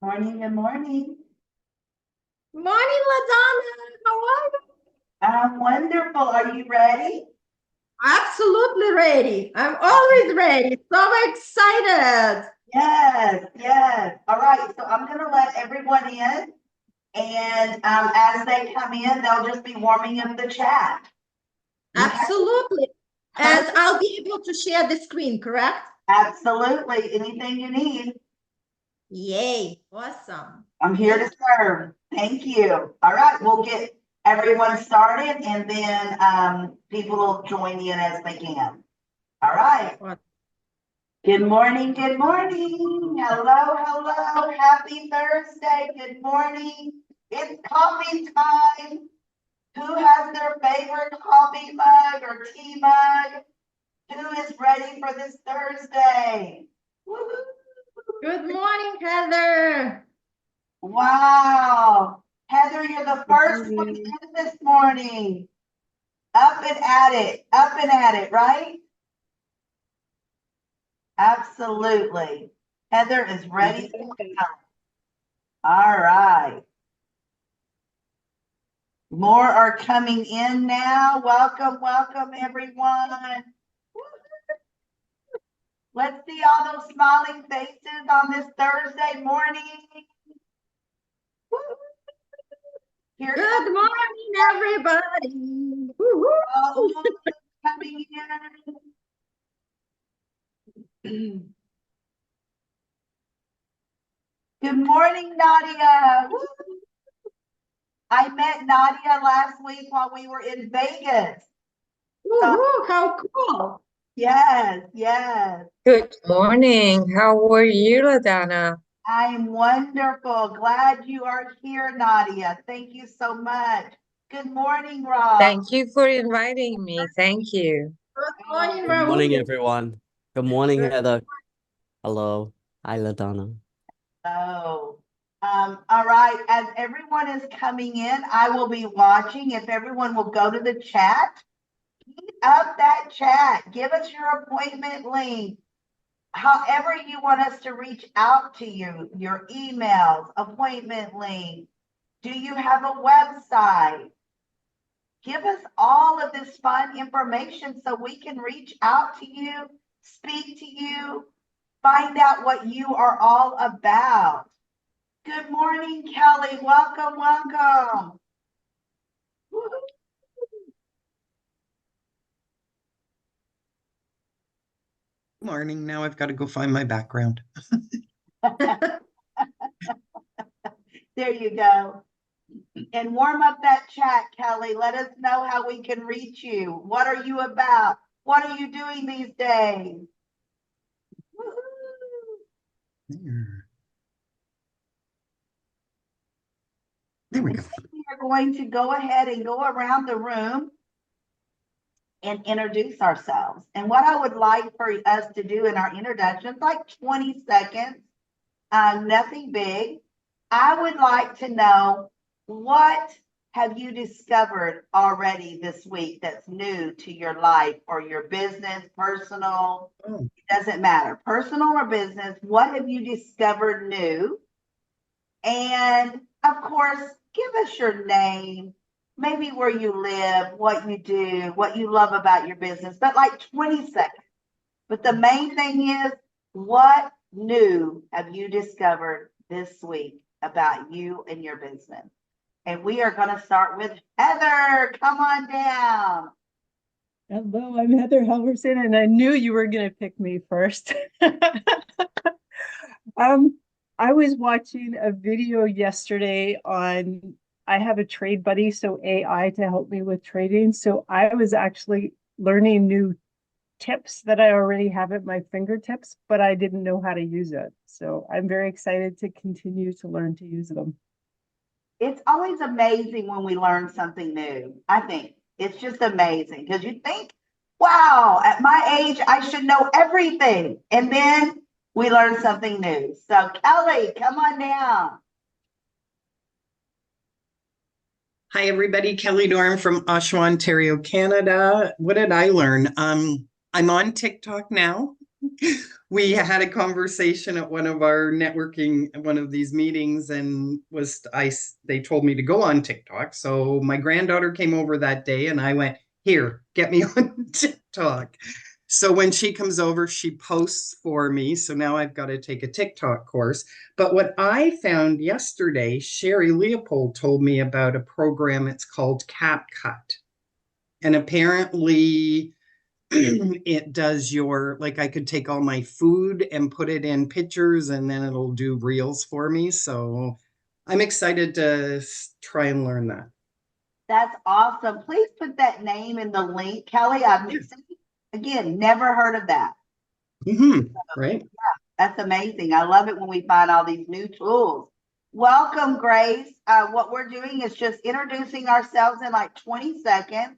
Morning, good morning. Morning, LaDonna. How are you? I'm wonderful. Are you ready? Absolutely ready. I'm always ready. So excited. Yes, yes. All right, so I'm going to let everyone in, and as they come in, they'll just be warming up the chat. Okay? Absolutely. And I'll be able to share the screen, correct? Absolutely. Anything you need, Yay. Awesome. I'm here to serve. Thank you. All right, we'll get everyone started, and then people will join in as they can. All right. Good morning, good morning. Hello, hello. Happy Thursday. Good morning. It's coffee time. Who has their favorite coffee mug or tea mug? Who is ready for this Thursday? Woo-hoo. Good morning, Heather. Wow. Heather, you're the first one in this morning. Up and at it, right? Absolutely. Heather is ready to go. All right. More are coming in now. Welcome, welcome, everyone. Let's see all those smiling faces on this Thursday morning. Here Good morning, everybody. coming in. Good morning, Nadia. Woo. I met Nadia last week while we were in Vegas. How cool. Yes, yes. Good morning. How are you, LaDonna? I'm wonderful. Glad you are here, Nadia. Thank you so much. Good morning, Rob. Thank you for inviting me. Thank you. Good morning, Good morning, Raul. everyone. Good morning, Heather. Hello. Hi, LaDonna. Oh, all right. As everyone is coming in, I will be watching. If everyone will go to the chat, keep up that chat. Give us your appointment link. However you want us to reach out to you, your emails, appointment link. Do you have a website? Give us all of this fun information so we can reach out to you, speak to you, find out what you are all about. Good morning, Kelly. Welcome, welcome. Morning. Now I've got to go find my background. There you go. And warm up that chat, Kelly. Let us know how we can reach you. What are you about? What are you doing these days? There we go. We are going to go ahead and go around the room and introduce ourselves. And what I would like for us to do in our introductions, like 20 seconds, nothing big. I would like to know, what have you discovered already this week that's new to your life or your business, personal? Oh. It doesn't matter, personal or business. What have you discovered new? And of course, give us your name, maybe where you live, what you do, what you love about your business, but like 20 seconds. But the main thing is, what new have you discovered this week about you and your business? And we are going to start with Heather. Come on down. Hello, I'm Heather Helverson, and I knew you were going to pick me first. I was watching a video yesterday on, I have a trade buddy, so AI to help me with trading. So I was actually learning new tips that I already have at my fingertips, but I didn't know how to use it. So I'm very excited to continue to learn to use them. It's always amazing when we learn something new. I think it's just amazing because you think, wow, at my age, I should know everything. And then we learn something new. So Kelly, come on down. Hi, everybody. Kelly Dorn from Oshawa, Ontario, Canada. What did I learn? I'm on TikTok now. We had a conversation at one of our networking, one of these meetings, and they told me to go on TikTok. So my granddaughter came over that day and I went, here, get me on TikTok. So when she comes over, she posts for me. So now I've got to take a TikTok course. But what I found yesterday, Sherry Leopold told me about a program. It's called CapCut. And apparently it does like I could take all my food and put it in pictures and then it'll do reels for me. So I'm excited to try and learn that. That's awesome. Please put that name in the link. Kelly, again, never heard of that. Right? That's amazing. I love it when we find all these new tools. Welcome, Grace. What we're doing is just introducing ourselves in like 20 seconds.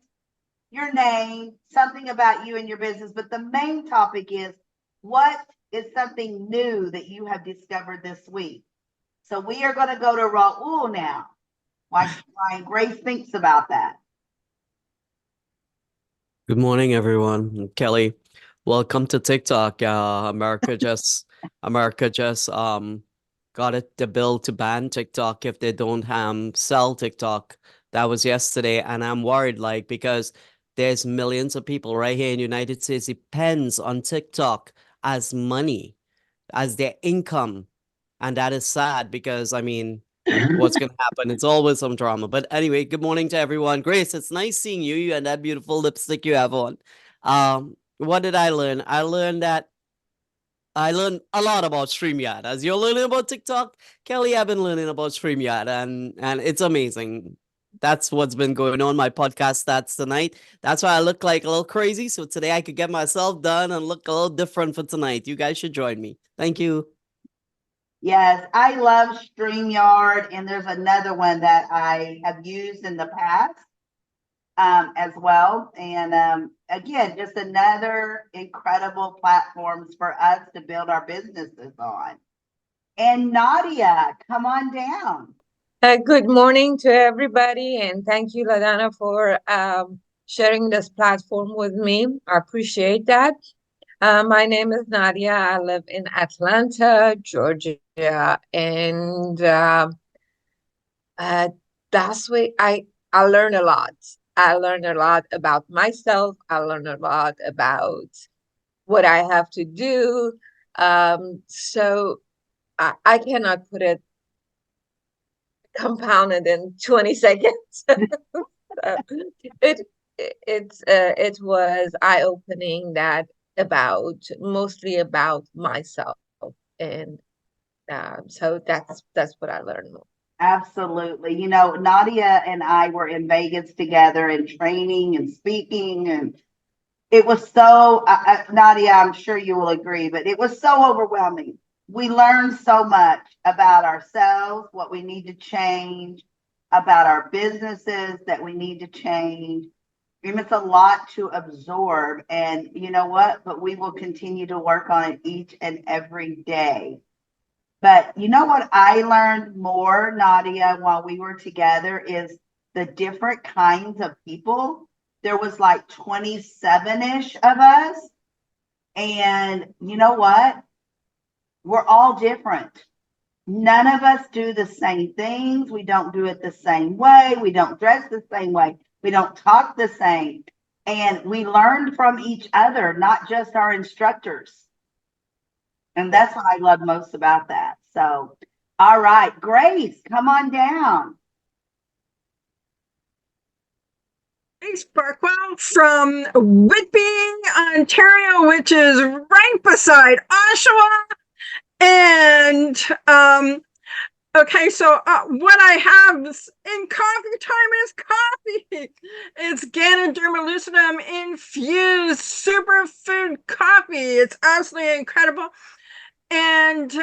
Your name, something about you and your business, but the main topic is what is something new that you have discovered this week? So we are going to go to Raul now. Why Grace thinks about that. Good morning, everyone. Kelly, welcome to TikTok. America just got the bill to ban TikTok if they don't sell TikTok. That was yesterday, and I'm worried, like, because there's millions of people right here in the United States depends on TikTok as money, as their income. And that is sad because, I mean, what's going to happen? It's always some drama. But anyway, good morning to everyone. Grace, it's nice seeing you and that beautiful lipstick you have on. What did I learn? I learned a lot about StreamYard. As you're learning about TikTok, Kelly, I've been learning about StreamYard, and it's amazing. That's what's been going on. My podcast stats tonight. That's why I look like a little crazy. So today I could get myself done and look a little different for tonight. You guys should join me. Thank you. Yes, I love StreamYard, and there's another one that I have used in the past as well. And again, just another incredible platforms for us to build our businesses on. And Nadia, come on down. Good morning to everybody, and thank you, LaDonna, for sharing this platform with me. I appreciate that. My name is Nadia. I live in Atlanta, Georgia, and that's where I learn a lot. I learn a lot about myself. I learn a lot about what I have to do. So I cannot put it compounded in 20 seconds. It was eye-opening, that mostly about myself, and so that's what I learned more. Absolutely. You know, Nadia and I were in Vegas together and training and speaking, and it was so, Nadia, I'm sure you will agree, but it was so overwhelming. We learned so much about ourselves, what we need to change, about our businesses that we need to change. It's a lot to absorb, and you know what? But we will continue to work on it each and every day. But you know what I learned more, Nadia, while we were together is the different kinds of people. There was like 27-ish of us. And you know what? We're all different. None of us do the same things. We don't do it the same way. We don't dress the same way. We don't talk the same. And we learned from each other, not just our instructors. And that's what I love most about that. So, all right, Grace, come on down. Grace Barkwell from Whitby, Ontario, which is right beside Oshawa. And okay, so what I have in coffee time is coffee. It's Ganoderma lucidum infused superfood coffee. It's absolutely incredible, and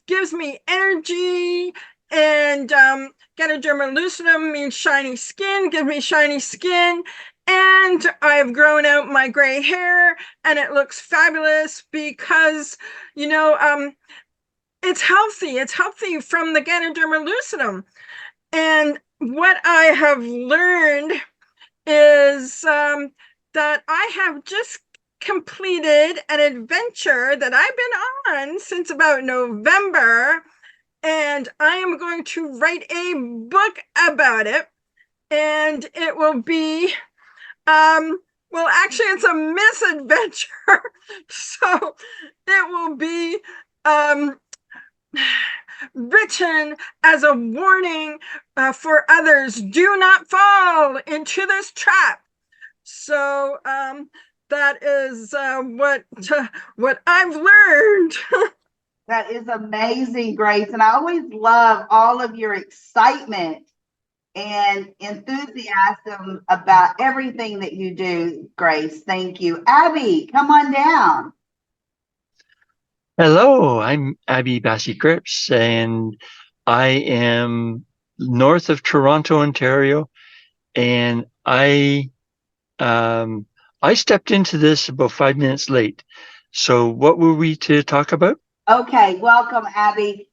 gives me energy. And Ganoderma lucidum means shiny skin, gives me shiny skin. And I've grown out my gray hair, and it looks fabulous because, you know, it's healthy. It's healthy from the Ganoderma lucidum. And what I have learned is that I have just completed an adventure that I've been on since about November, and I am going to write a book about it. And it will be, well, actually, it's a misadventure. So it will be written as a warning for others. Do not fall into this trap. So that is what I've learned. That is amazing, Grace. And I always love all of your excitement and enthusiasm about everything that you do, Grace. Thank you. Abby, come on down. Hello, I'm Abby Bassey Cripps, and I am north of Toronto, Ontario, and I stepped into this about 5 minutes late. So what were we to talk about? Okay, welcome, Abby.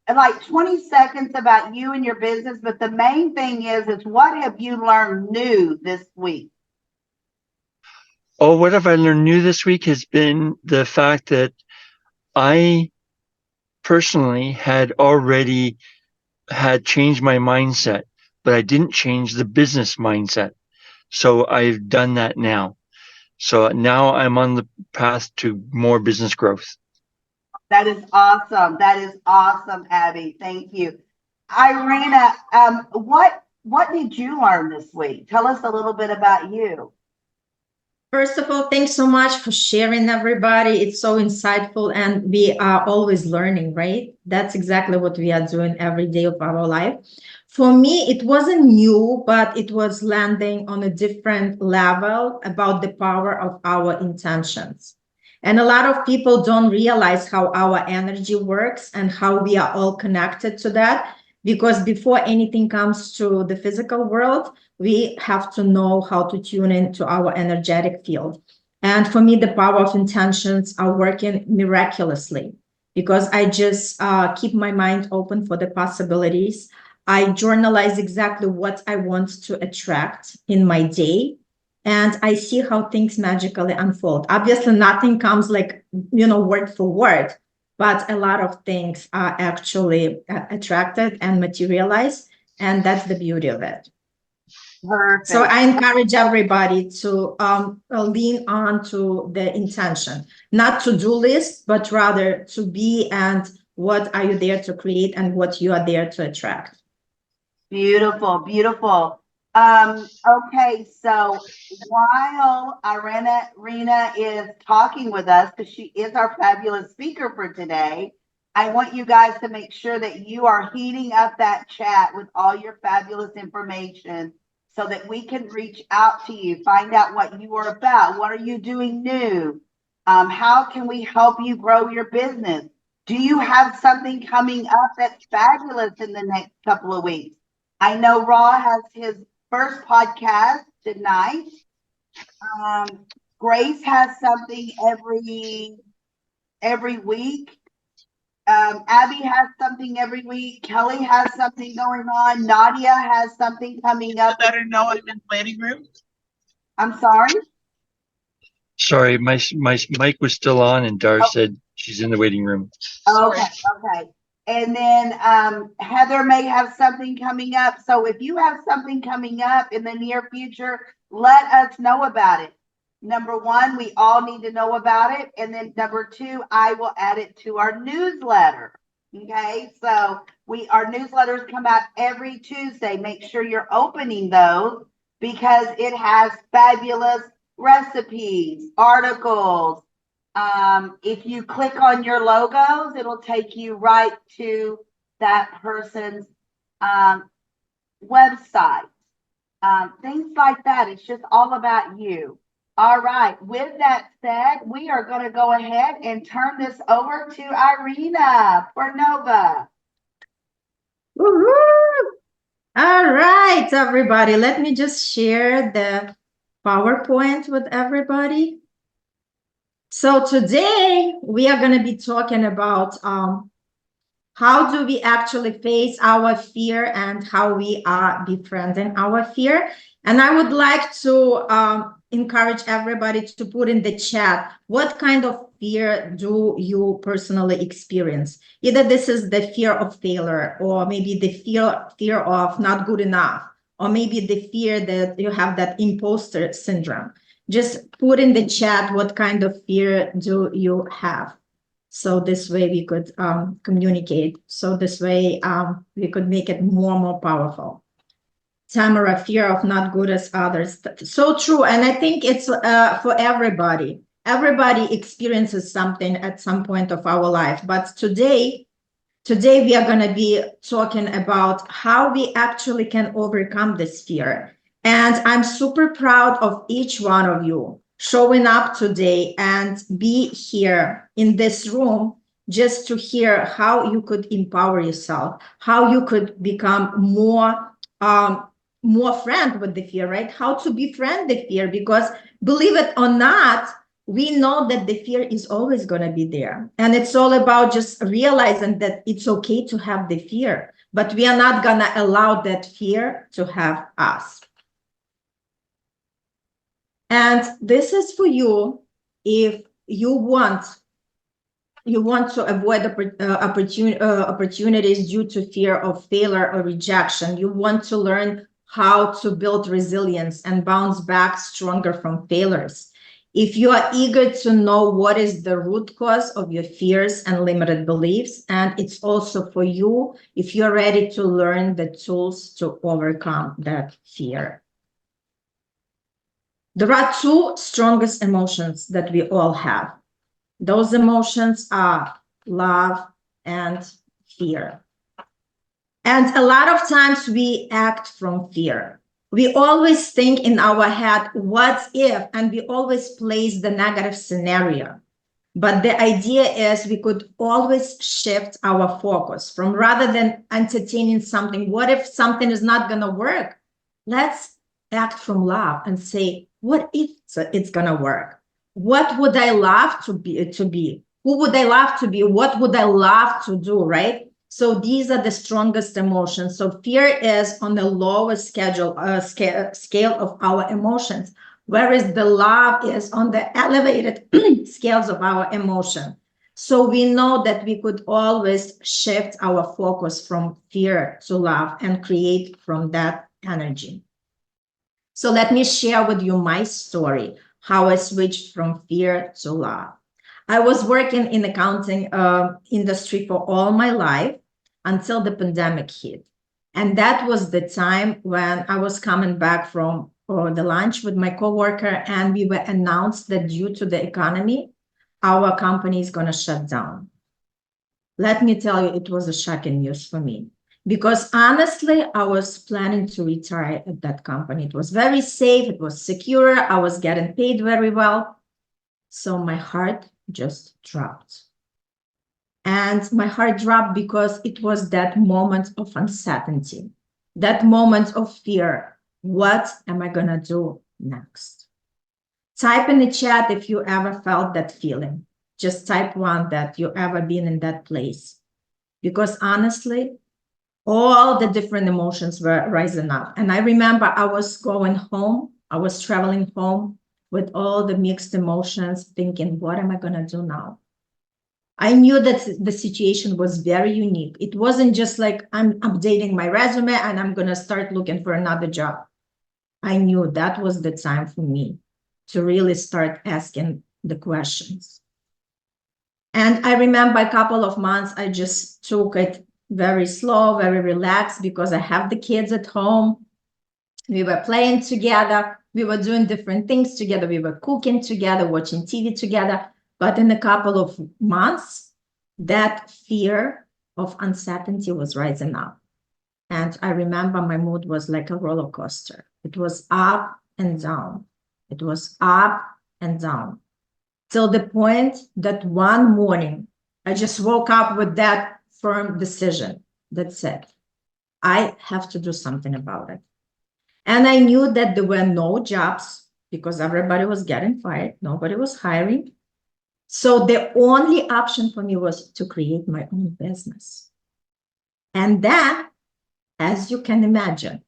Like 20 seconds about you and your business, but the main thing is what have you learned new this week? Oh, what have I learned new this week has been the fact that I personally had already had changed my mindset, but I didn't change the business mindset. So I've done that now. So now I'm on the path to more business growth. That is awesome. That is awesome, Abby. Thank you. Irina, what did you learn this week? Tell us a little bit about you. First of all, thanks so much for sharing, everybody. It's so insightful, and we are always learning, right? That's exactly what we are doing every day of our life. For me, it wasn't new, but it was landing on a different level about the power of our intentions. And a lot of people don't realize how our energy works and how we are all connected to that. Because before anything comes to the physical world, we have to know how to tune into our energetic field. And for me, the power of intentions are working miraculously because I just keep my mind open for the possibilities. I journalize exactly what I want to attract in my day. And I see how things magically unfold. Obviously, nothing comes like, word for word, but a lot of things are actually attracted and materialized. And that's the beauty of it. Perfect. So I encourage everybody to lean on to the intention, not to-do list, but rather to be and what are you there to create and what you are there to attract. Beautiful, beautiful. Okay, so while Irina is talking with us, because she is our fabulous speaker for today, I want you guys to make sure that you are heating up that chat with all your fabulous information so that we can reach out to you, find out what you are about. What are you doing new? How can we help you grow your business? Do you have something coming up that's fabulous in the next couple of weeks? I know Raw has his first podcast tonight. Grace has something every week. Abby has something every week. Kelly has something going on. Nadia has something coming up. Let her know I'm in the waiting room. I'm sorry. Sorry, my mic was still on, and Dar said she's in the waiting room. Okay, okay. And then Heather may have something coming up. So if you have something coming up in the near future, let us know about it. Number one, we all need to know about it. And then number two, I will add it to our newsletter. Okay, so our newsletters come out every Tuesday. Make sure you're opening those because it has fabulous recipes, articles. If you click on your logos, it'll take you right to that person's website. Things like that. It's just all about you. All right. With that said, we are going to go ahead and turn this over to Irina Portnova. Woo-hoo! All right, everybody. Let me just share the PowerPoint with everybody. So today we are going to be talking about how do we actually face our fear and how we are befriending our fear. And I would like to encourage everybody to put in the chat, what kind of fear do you personally experience? Either this is the fear of failure, or maybe the fear of not good enough, or maybe the fear that you have that imposter syndrome. Just put in the chat what kind of fear do you have. So this way we could communicate. So this way we could make it more powerful. Tamara, fear of not good as others. So true. And I think it's for everybody. Everybody experiences something at some point of our life. But today we are going to be talking about how we actually can overcome this fear. And I'm super proud of each one of you showing up today and be here in this room just to hear how you could empower yourself, how you could become more friend with the fear, right? How to befriend the fear, because believe it or not, we know that the fear is always going to be there. And it's all about just realizing that it's okay to have the fear, but we are not going to allow that fear to have us. And this is for you if you want to avoid opportunities due to fear of failure or rejection. You want to learn how to build resilience and bounce back stronger from failures. If you are eager to know what is the root cause of your fears and limited beliefs, and it's also for you if you're ready to learn the tools to overcome that fear. There are two strongest emotions that we all have. Those emotions are love and fear. And a lot of times we act from fear. We always think in our head, what if, and we always place the negative scenario. But the idea is we could always shift our focus from, rather than entertaining something, what if something is not going to work? Let's act from love and say, what if it's going to work? What would I love to be? Who would I love to be? What would I love to do, right? So these are the strongest emotions. So fear is on the lowest scale of our emotions, whereas the love is on the elevated scales of our emotion. So we know that we could always shift our focus from fear to love and create from that energy. So let me share with you my story, how I switched from fear to love. I was working in the accounting industry for all my life until the pandemic hit. And that was the time when I was coming back from the lunch with my coworker, and we were announced that due to the economy, our company is going to shut down. Let me tell you, it was a shocking news for me. Because honestly, I was planning to retire at that company. It was very safe, it was secure, I was getting paid very well. So my heart just dropped. And my heart dropped because it was that moment of uncertainty, that moment of fear. What am I going to do next? Type in the chat if you ever felt that feeling. Just type one that you ever been in that place. Because honestly, all the different emotions were rising up. And I remember I was going home, I was traveling home with all the mixed emotions, thinking, what am I going to do now? I knew that the situation was very unique. It wasn't just like I'm updating my resume and I'm going to start looking for another job. I knew that was the time for me to really start asking the questions. And I remember a couple of months, I just took it very slow, very relaxed, because I have the kids at home. We were playing together. We were doing different things together. We were cooking together, watching TV together. But in a couple of months, that fear of uncertainty was rising up. And I remember my mood was like a roller coaster. It was up and down. It was up and down. Till the point that one morning, I just woke up with that firm decision that said, I have to do something about it. And I knew that there were no jobs because everybody was getting fired. Nobody was hiring. So the only option for me was to create my own business. And that, as you can imagine,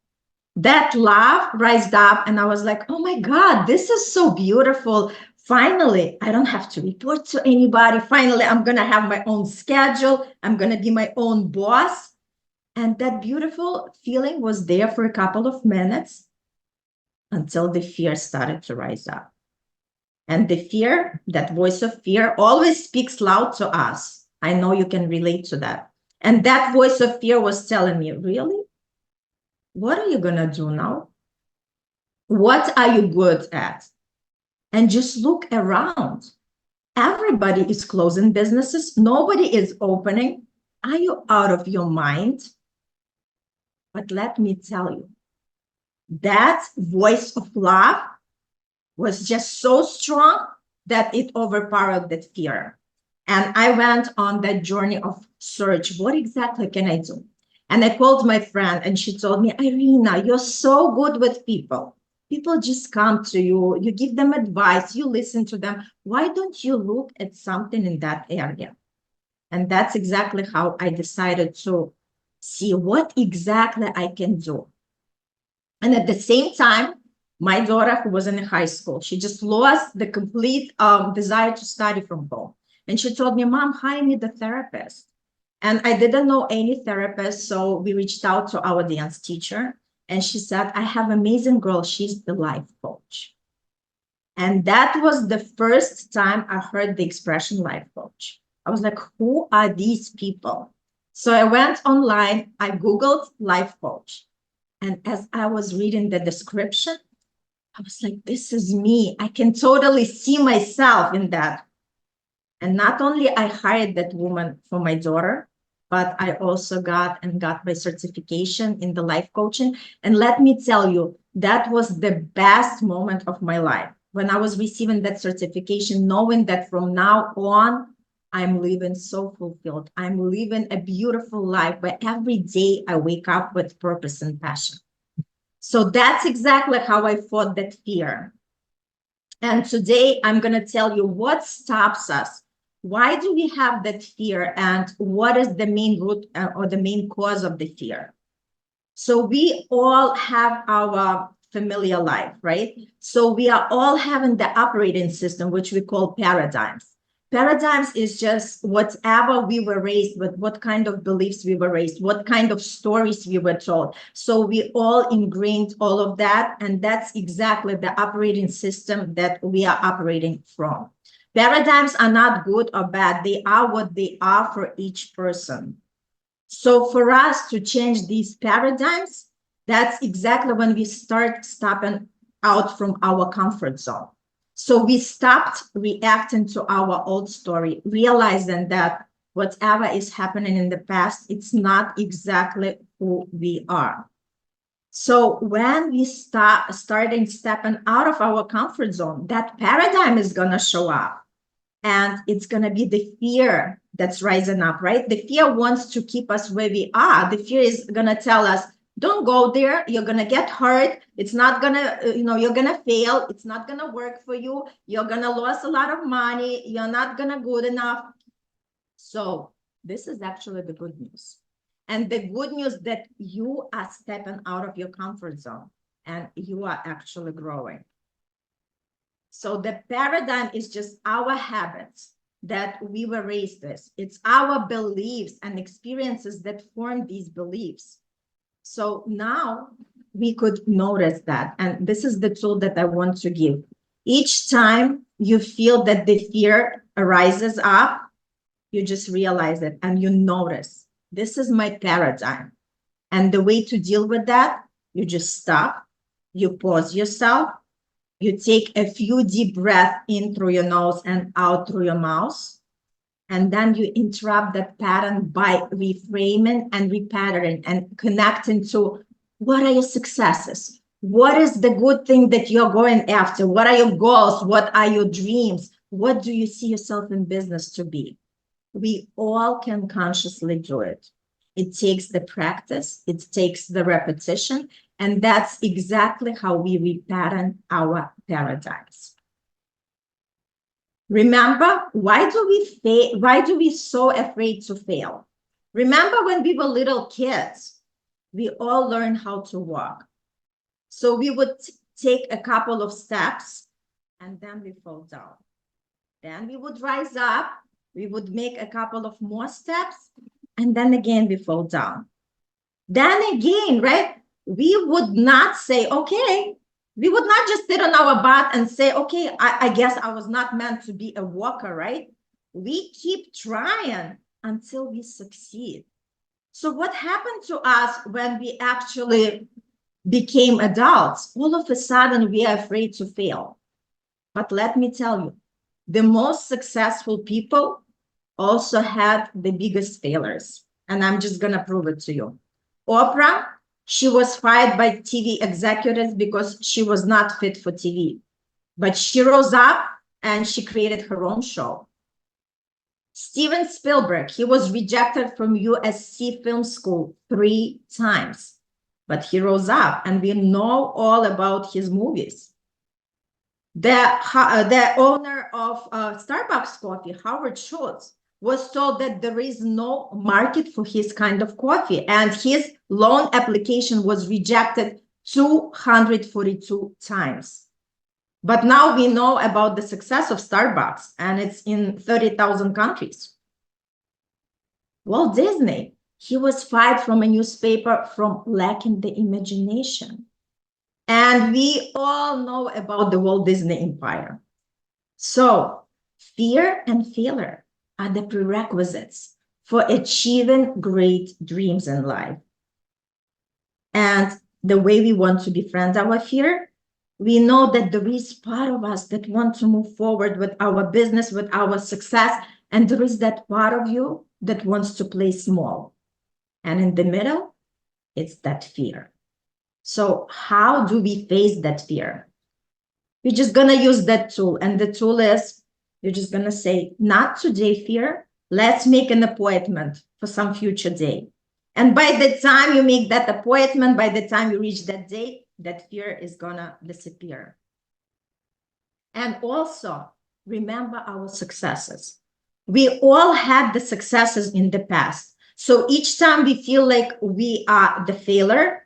that love rised up, and I was like, oh my God, this is so beautiful. Finally, I don't have to report to anybody. Finally, I'm going to have my own schedule. I'm going to be my own boss. And that beautiful feeling was there for a couple of minutes until the fear started to rise up. And the fear, that voice of fear, always speaks loud to us. I know you can relate to that. And that voice of fear was telling me, really? What are you going to do now? What are you good at? And just look around. Everybody is closing businesses. Nobody is opening. Are you out of your mind? But let me tell you, that voice of love was just so strong that it overpowered that fear. And I went on that journey of search. What exactly can I do? And I called my friend and she told me, Irina, you're so good with people. People just come to you, you give them advice, you listen to them. Why don't you look at something in that area? And that's exactly how I decided to see what exactly I can do. And at the same time, my daughter, who was in high school, she just lost the complete desire to study from home. And she told me, Mom, hire me the therapist. And I didn't know any therapist, so we reached out to our dance teacher. And she said, I have an amazing girl. She's the life coach. And that was the first time I heard the expression life coach. I was like, who are these people? So I went online, I Googled life coach. And as I was reading the description, I was like, this is me. I can totally see myself in that. And not only I hired that woman for my daughter, but I also got my certification in the life coaching. And let me tell you, that was the best moment of my life. When I was receiving that certification, knowing that from now on, I'm living so fulfilled. I'm living a beautiful life where every day I wake up with purpose and passion. So that's exactly how I fought that fear. And today I'm going to tell you what stops us. Why do we have that fear, and what is the main root or the main cause of the fear? So we all have our familiar life, right? So we are all having the operating system, which we call paradigms. Paradigms is just whatever we were raised with, what kind of beliefs we were raised, what kind of stories we were told. So we all ingrained all of that, and that's exactly the operating system that we are operating from. Paradigms are not good or bad. They are what they are for each person. So for us to change these paradigms, that's exactly when we start stepping out from our comfort zone. So we stopped reacting to our old story, realizing that whatever is happening in the past, it's not exactly who we are. So when we starting stepping out of our comfort zone, that paradigm is going to show up. And it's going to be the fear that's rising up, right? The fear wants to keep us where we are. The fear is going to tell us, don't go there. You're going to get hurt. It's not going to, you're going to fail. It's not going to work for you. You're going to lose a lot of money. You're not going to good enough. So this is actually the good news. And the good news that you are stepping out of your comfort zone and you are actually growing. So the paradigm is just our habits that we were raised with. It's our beliefs and experiences that form these beliefs. So now we could notice that. And this is the tool that I want to give. Each time you feel that the fear arises up, you just realize it and you notice, this is my paradigm. And the way to deal with that, you just stop, you pause yourself, you take a few deep breaths in through your nose and out through your mouth. And then you interrupt that pattern by reframing and repatterning and connecting to what are your successes? What is the good thing that you're going after? What are your goals? What are your dreams? What do you see yourself in business to be? We all can consciously do it. It takes the practice, it takes the repetition, and that's exactly how we repattern our paradigms. Remember, why do we so afraid to fail? Remember when we were little kids, we all learned how to walk. So we would take a couple of steps and then we fall down. Then we would rise up, we would make a couple of more steps, and then again we fall down. Then again, right? We would not say, okay, we would not just sit on our butt and say, okay, I guess I was not meant to be a walker, right? We keep trying until we succeed. So what happened to us when we actually became adults? All of a sudden, we are afraid to fail. But let me tell you, the most successful people also had the biggest failures. And I'm just going to prove it to you. Oprah, she was fired by TV executives because she was not fit for TV. But she rose up and she created her own show. Steven Spielberg, he was rejected from USC Film School 3 times. But he rose up and we know all about his movies. The owner of Starbucks coffee, Howard Schultz, was told that there is no market for his kind of coffee, and his loan application was rejected 242 times. But now we know about the success of Starbucks, and it's in 30,000 countries. Walt Disney, he was fired from a newspaper from lacking the imagination. And we all know about the Walt Disney Empire. So fear and failure are the prerequisites for achieving great dreams in life. And the way we want to befriend our fear, we know that there is part of us that want to move forward with our business, with our success. And there is that part of you that wants to play small. And in the middle, it's that fear. So how do we face that fear? We're just going to use that tool. And the tool is, you're just going to say, not today, fear. Let's make an appointment for some future day. And by the time you make that appointment, by the time you reach that date, that fear is going to disappear. And also, remember our successes. We all had the successes in the past. So each time we feel like we are the failure,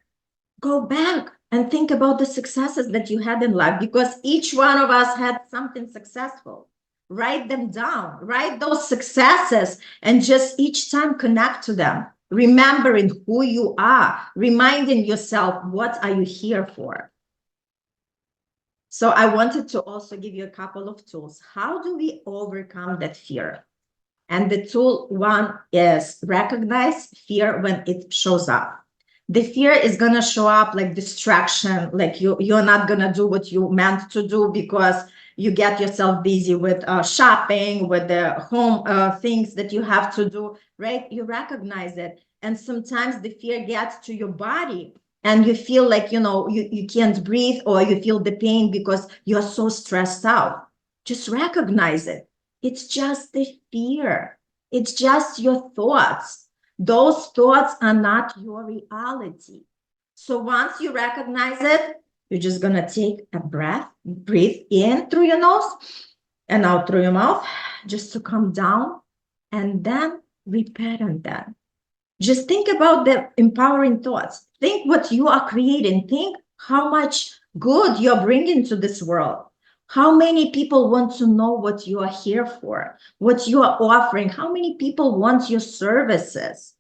go back and think about the successes that you had in life, because each one of us had something successful. Write them down, write those successes, and just each time connect to them, remembering who you are, reminding yourself, what are you here for? So I wanted to also give you a couple of tools. How do we overcome that fear? And the tool one is recognize fear when it shows up. The fear is going to show up like distraction, like you're not going to do what you meant to do because you get yourself busy with shopping, with the home things that you have to do, right? You recognize it. And sometimes the fear gets to your body and you feel like, you can't breathe, or you feel the pain because you're so stressed out. Just recognize it. It's just the fear. It's just your thoughts. Those thoughts are not your reality. So once you recognize it, you're just going to take a breath, breathe in through your nose and out through your mouth, just to come down, and then repeat on that. Just think about the empowering thoughts. Think what you are creating. Think how much good you're bringing to this world. How many people want to know what you are here for, what you are offering? How many people want your services?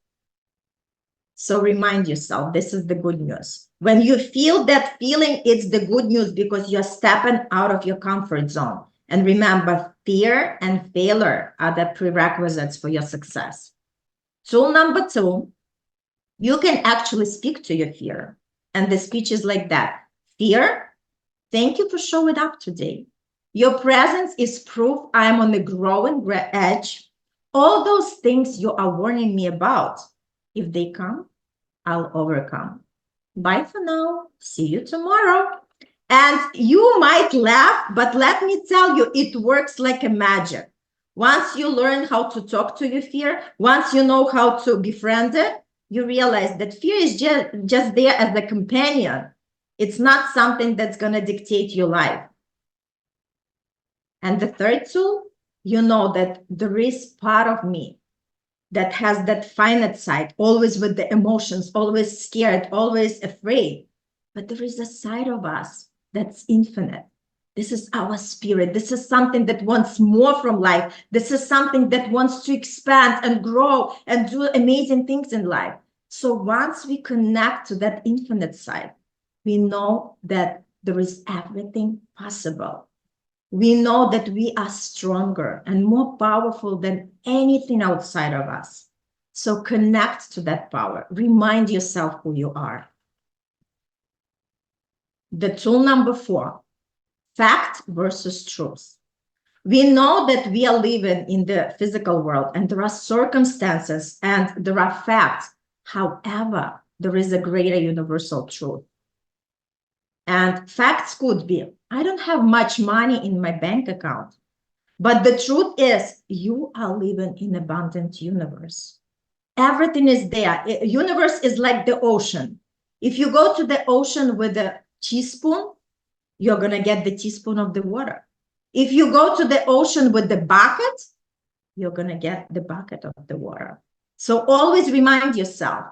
So remind yourself, this is the good news. When you feel that feeling, it's the good news because you're stepping out of your comfort zone. And remember, fear and failure are the prerequisites for your success. Tool number 2, you can actually speak to your fear. And the speech is like that. Fear, thank you for showing up today. Your presence is proof I am on the growing edge. All those things you are warning me about, if they come, I'll overcome. Bye for now. See you tomorrow. And you might laugh, but let me tell you, it works like a magic. Once you learn how to talk to your fear, once you know how to befriend it, you realize that fear is just there as a companion. It's not something that's going to dictate your life. And the third tool, you know that there is part of me that has that finite side, always with the emotions, always scared, always afraid. but there is a side of us that's infinite. This is our spirit. This is something that wants more from life. This is something that wants to expand and grow and do amazing things in life. So once we connect to that infinite side, we know that there is everything possible. We know that we are stronger and more powerful than anything outside of us. So connect to that power. Remind yourself who you are. The tool number 4, fact versus truth. We know that we are living in the physical world and there are circumstances and there are facts. However, there is a greater universal truth. And facts could be, I don't have much money in my bank account. But the truth is, you are living in an abundant universe. Everything is there. Universe is like the ocean. If you go to the ocean with a teaspoon, you're going to get the teaspoon of the water. If you go to the ocean with the bucket, you're going to get the bucket of the water. So always remind yourself.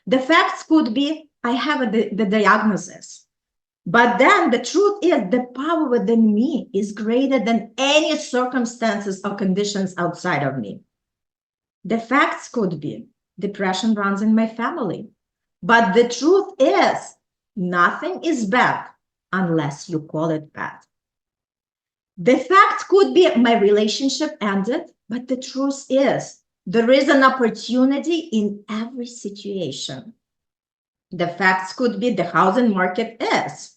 The facts could be, I have the diagnosis. But then the truth is the power within me is greater than any circumstances or conditions outside of me. The facts could be depression runs in my family. But the truth is nothing is bad unless you call it bad. The fact could be my relationship ended, but the truth is there is an opportunity in every situation. The facts could be the housing market is.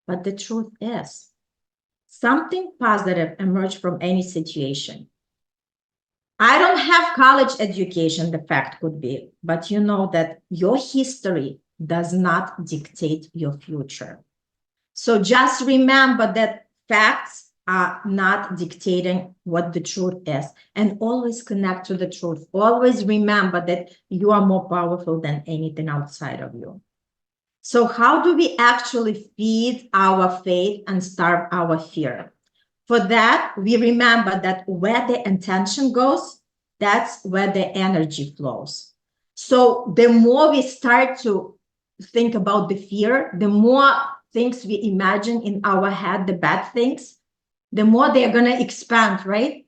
But the truth is, something positive emerged from any situation. I don't have college education, the fact could be, but you know that your history does not dictate your future. So just remember that facts are not dictating what the truth is, and always connect to the truth. Always remember that you are more powerful than anything outside of you. So how do we actually feed our faith and starve our fear? For that, we remember that where the intention goes, that's where the energy flows. So the more we start to think about the fear, the more things we imagine in our head, the bad things, the more they're going to expand, right?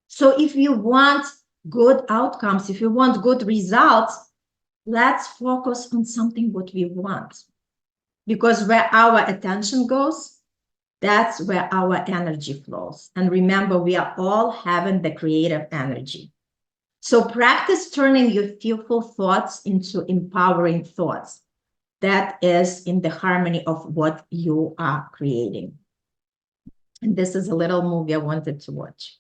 So if you want good outcomes, if you want good results, let's focus on something what we want. Because where our attention goes, that's where our energy flows. And remember, we are all having the creative energy. So practice turning your fearful thoughts into empowering thoughts. That is in the harmony of what you are creating. And this is a little movie I wanted to watch.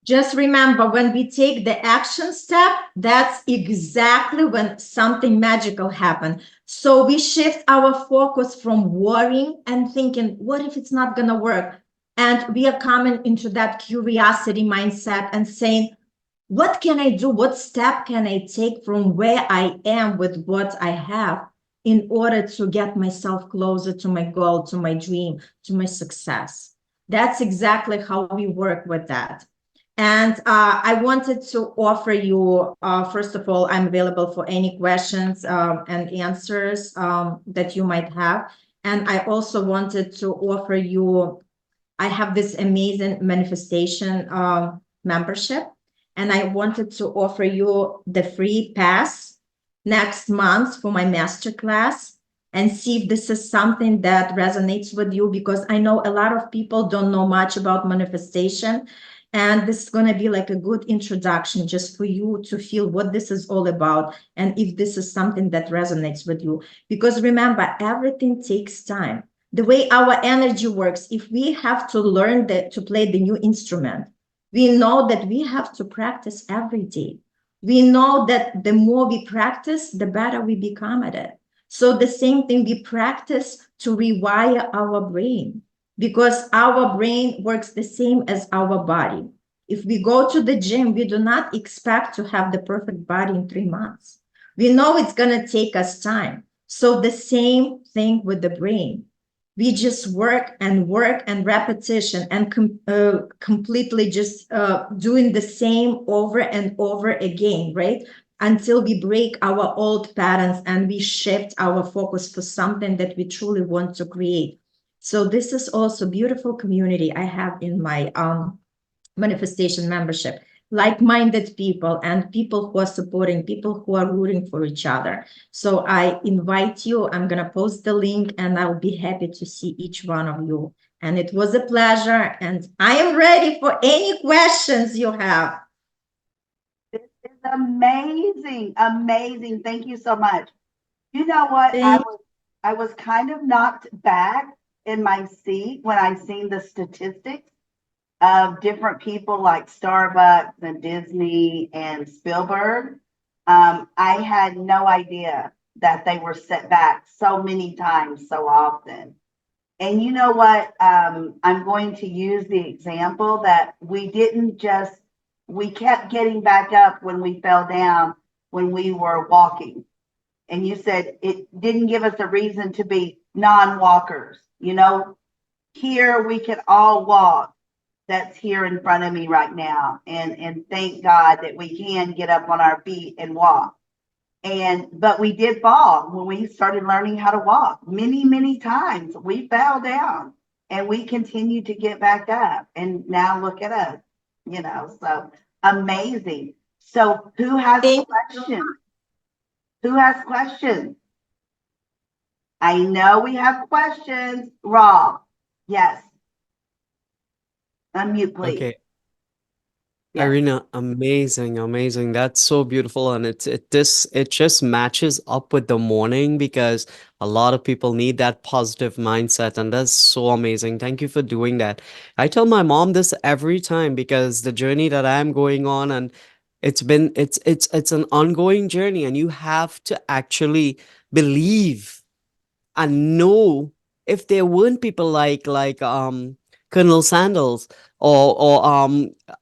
Just remember, when we take the action step, that's exactly when something magical happens. So we shift our focus from worrying and thinking, what if it's not going to work? And we are coming into that curiosity mindset and saying, what can I do? What step can I take from where I am with what I have in order to get myself closer to my goal, to my dream, to my success? That's exactly how we work with that. And I wanted to offer you, first of all, I'm available for any questions and answers that you might have. And I also wanted to offer you, I have this amazing manifestation membership, and I wanted to offer you the free pass next month for my masterclass and see if this is something that resonates with you, because I know a lot of people don't know much about manifestation. And this is going to be like a good introduction just for you to feel what this is all about and if this is something that resonates with you. Because remember, everything takes time. The way our energy works, if we have to learn to play the new instrument, we know that we have to practice every day. We know that the more we practice, the better we become at it. So the same thing, we practice to rewire our brain, because our brain works the same as our body. If we go to the gym, we do not expect to have the perfect body in 3 months. We know it's going to take us time. So the same thing with the brain. We just work and repetition and completely just doing the same over and over again, right? Until we break our old patterns and we shift our focus for something that we truly want to create. So this is also beautiful community I have in my manifestation membership, like-minded people and people who are supporting, people who are rooting for each other. So I invite you, I'm going to post the link and I'll be happy to see each one of you. And it was a pleasure. And I am ready for any questions you have. This is amazing. Amazing. Thank you so much. You know what? I was kind of knocked back in my seat when I seen the statistics of different people like Starbucks and Disney and Spielberg. I had no idea that they were set back so many times, so often. And you know what? I'm going to use the example that we kept getting back up when we fell down when we were walking. And you said it didn't give us a reason to be non-walkers. You know, here we can all walk. That's here in front of me right now. And thank God that we can get up on our feet and walk. But we did fall when we started learning how to walk. Many, many times we fell down and we continued to get back up. And now look at us, so amazing. So who has questions? Who has questions? I know we have questions. Rob, yes. Unmute, please. Okay. Yes. Irina, amazing. That's so beautiful. And it just matches up with the morning, because a lot of people need that positive mindset, and that's so amazing. Thank you for doing that. I tell my mom this every time, because the journey that I'm going on, and it's an ongoing journey, and you have to actually believe and know. If there weren't people like Colonel Sandals or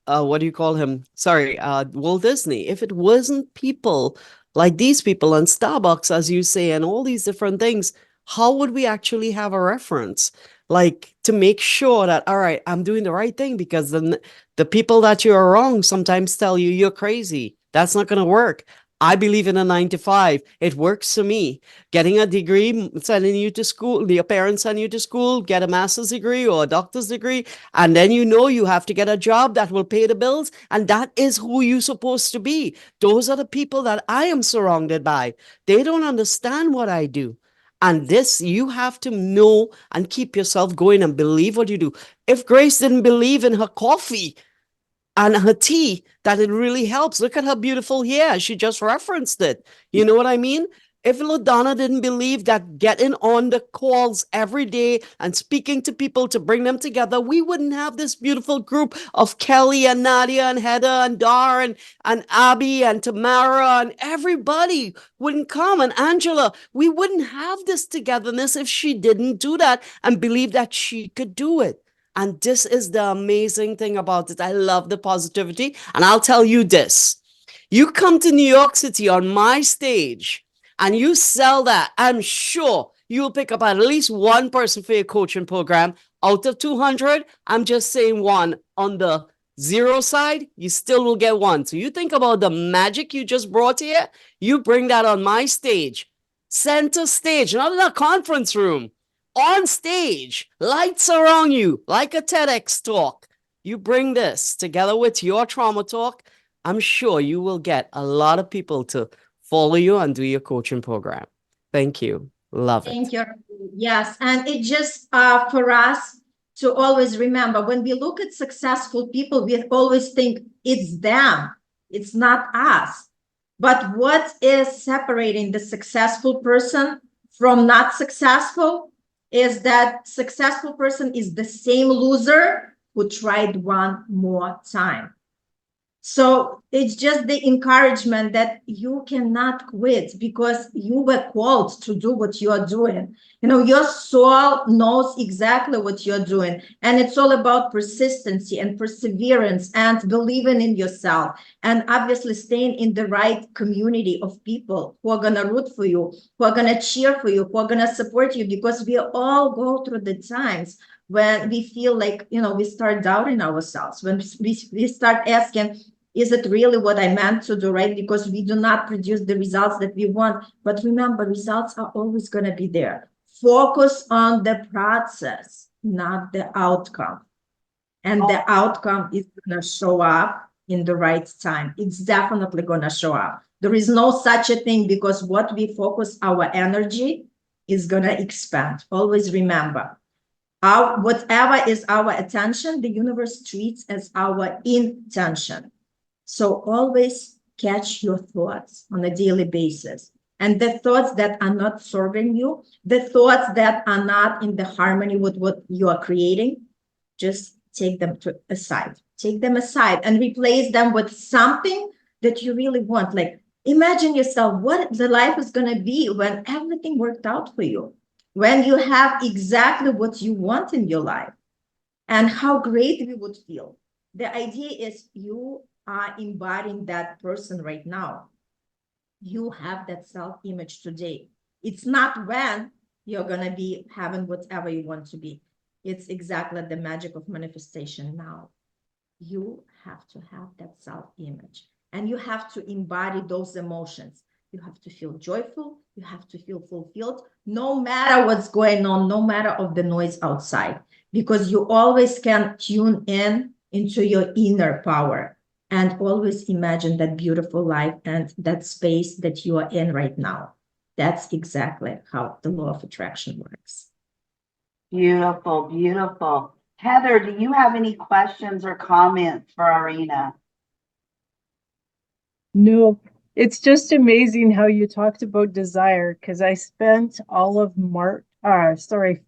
what do you call him? Sorry, Walt Disney. If it wasn't people like these people and Starbucks, as you say, and all these different things, how would we actually have a reference? Like, to make sure that, all right, I'm doing the right thing, because then the people that you are wrong sometimes tell you you're crazy. That's not going to work. I believe in a 9 to 5. It works for me. Getting a degree, sending you to school, your parents send you to school, get a master's degree or a doctor's degree, and then you have to get a job that will pay the bills, and that is who you're supposed to be. Those are the people that I am surrounded by. They don't understand what I do. And this, you have to know and keep yourself going and believe what you do. If Grace didn't believe in her coffee and her tea, that it really helps. Look at her beautiful hair. She just referenced it. You know what I mean? If LaDonna didn't believe that getting on the calls every day and speaking to people to bring them together, we wouldn't have this beautiful group of Kelly and Nadia and Heather and Dar and Abby and Tamara, and everybody wouldn't come. And Angela, we wouldn't have this togetherness if she didn't do that and believe that she could do it. And this is the amazing thing about it. I love the positivity. And I'll tell you this. You come to New York City on my stage and you sell that, I'm sure you'll pick up at least one person for your coaching program. Out of 200, I'm just saying one. On the zero side, you still will get one. So you think about the magic you just brought here, you bring that on my stage. Center stage, not in a conference room. On stage, lights around you, like a TEDx talk. You bring this together with your trauma talk, I'm sure you will get a lot of people to follow you and do your coaching program. Thank you. Love it. Thank you. Yes. And it just for us to always remember, when we look at successful people, we always think it's them. It's not us. But what is separating the successful person from not successful is that successful person is the same loser who tried one more time. So it's just the encouragement that you cannot quit because you were called to do what you are doing. You know, your soul knows exactly what you're doing. And it's all about persistency and perseverance and believing in yourself. And obviously staying in the right community of people who are going to root for you, who are going to cheer for you, who are going to support you, because we all go through the times when we feel like, you know, we start doubting ourselves, when we start asking, is it really what I meant to do, right? Because we do not produce the results that we want. But remember, results are always going to be there. Focus on the process, not the outcome. And the outcome is going to show up in the right time. It's definitely going to show up. There is no such a thing, because what we focus our energy is going to expand. Always remember, whatever is our attention, the universe treats as our intention. So always catch your thoughts on a daily basis. And the thoughts that are not serving you, the thoughts that are not in the harmony with what you are creating, just take them aside. Take them aside and replace them with something that you really want. Like, imagine yourself what the life is going to be when everything worked out for you, when you have exactly what you want in your life, and how great we would feel. The idea is you are embodying that person right now. You have that self-image today. It's not when you're going to be having whatever you want to be. It's exactly the magic of manifestation now. You have to have that self-image, and you have to embody those emotions. You have to feel joyful. You have to feel fulfilled, no matter what's going on, no matter of the noise outside, because you always can tune in into your inner power. And always imagine that beautiful life and that space that you are in right now. That's exactly how the law of attraction works. Beautiful, beautiful. Heather, do you have any questions or comments for Irina? No, it's just amazing how you talked about desire, because I spent all of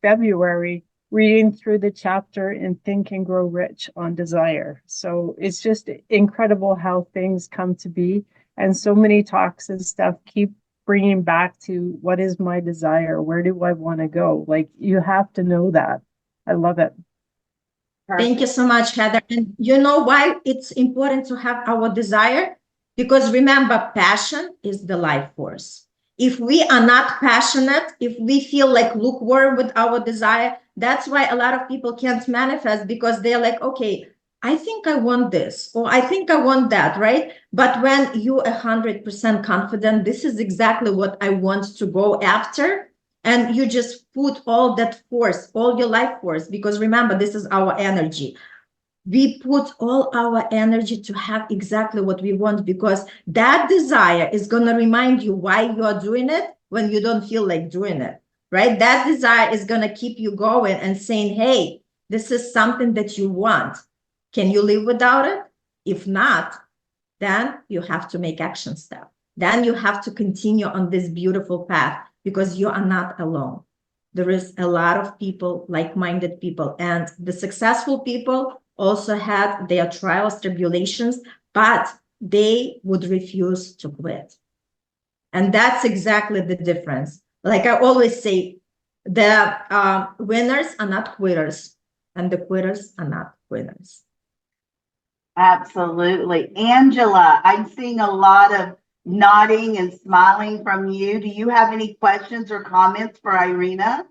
February reading through the chapter in Think and Grow Rich on desire. So it's just incredible how things come to be. And so many talks and stuff keep bringing back to, what is my desire? Where do I want to go? Like, you have to know that. I love it. Thank you so much, Heather. And you know why it's important to have our desire? Because remember, passion is the life force. If we are not passionate, if we feel like lukewarm with our desire, that's why a lot of people can't manifest, because they're like, okay, I think I want this, or I think I want that, right? But when you're 100% confident, this is exactly what I want to go after, and you just put all that force, all your life force, because remember, this is our energy. We put all our energy to have exactly what we want, because that desire is going to remind you why you are doing it when you don't feel like doing it, right? That desire is going to keep you going and saying, hey, this is something that you want. Can you live without it? If not, then you have to make action steps. then you have to continue on this beautiful path because you are not alone. There is a lot of people, like-minded people, and the successful people also had their trials, tribulations, but they would refuse to quit. And that's exactly the difference. Like I always say, the winners are not quitters, and the quitters are not winners. Absolutely. Angela, I'm seeing a lot of nodding and smiling from you. Do you have any questions or comments for Irina?